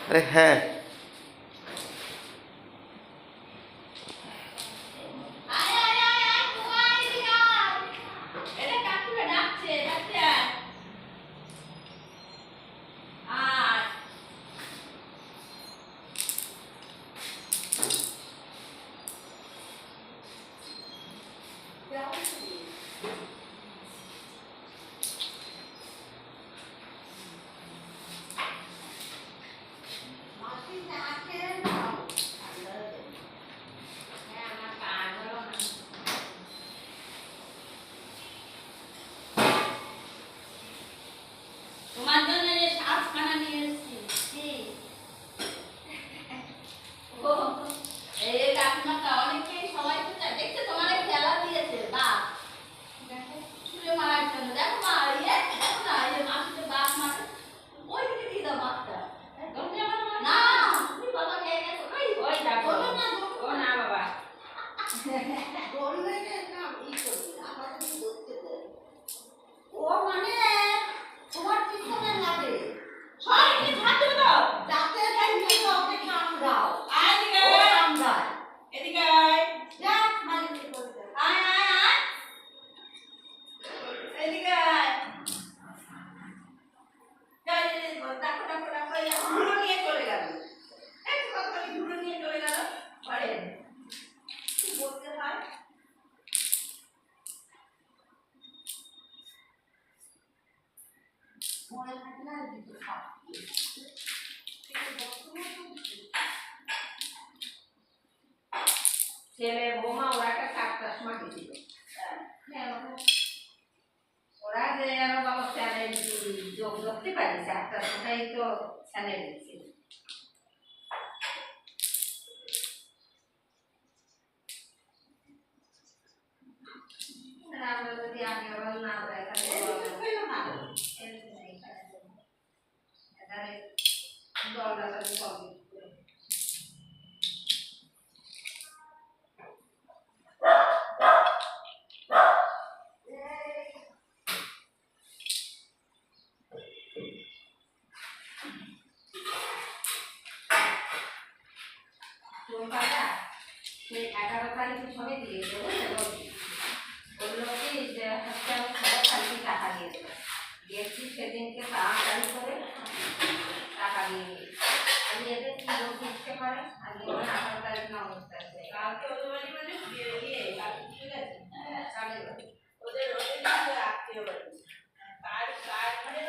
আরে হ্যাঁ, তোমার জন্য যে সাতখানা নিয়ে এসেছি কি ও এই কাকিমাটা অনেকটাই সময় তো দেখতে তোমার খেলা দিয়েছে বাপ দেখো ছুঁড়ে মারার জন্য দেখো মা ইয়ে দেখো না এই মাটিতে বাপ মারে ওই দিকে দিয়ে দাও বাপটা না তুমি বাবা খেয়ে গেছো ওই দেখো না ও না বাবা বললে না ই করবে আমাদের ধরতে দেয় ও মানে তোমার পিছনে লাগে সবাই কি ছাড়তে দাও যাতে যাই ওকে কামড়াও এদিকে কামড়ায় এদিকে আয় যা মানে কি করতে আয় আয় আয় এদিকে আয় যাই দেখো দেখো দেখো এই ধুলো নিয়ে চলে গেল একটু কথা ধুলো নিয়ে চলে গেল ঘরে কি বলতে হয় মনে থাকে না দিতে ছেলে বৌমা ওরা একটা 7টার সময় গেছিল ওরা যে আরো বাবা চ্যানেল যোগ করতে পারি 7টার সময় তো চ্যানেল দিচ্ছিল আমরা যদি আমি আবার না দলটা কমপ্লিট করে সেই 11 তারিখে সবে দিয়েছে বললো কি যে হচ্ছে আমি সবাই খালি টাকা দিয়ে দেবো দিয়েছি সেদিনকে তাড়াতাড়ি করে টাকা দিয়ে আমি এদের কি বলতে ইচ্ছে করে আজকে 18 তারিখ না 19 তারিখে কালকে ওদের বাড়ি মানে গিয়ে কালকে ঠিক আছে চালে ওদের রাখতে হবে কার কার মানে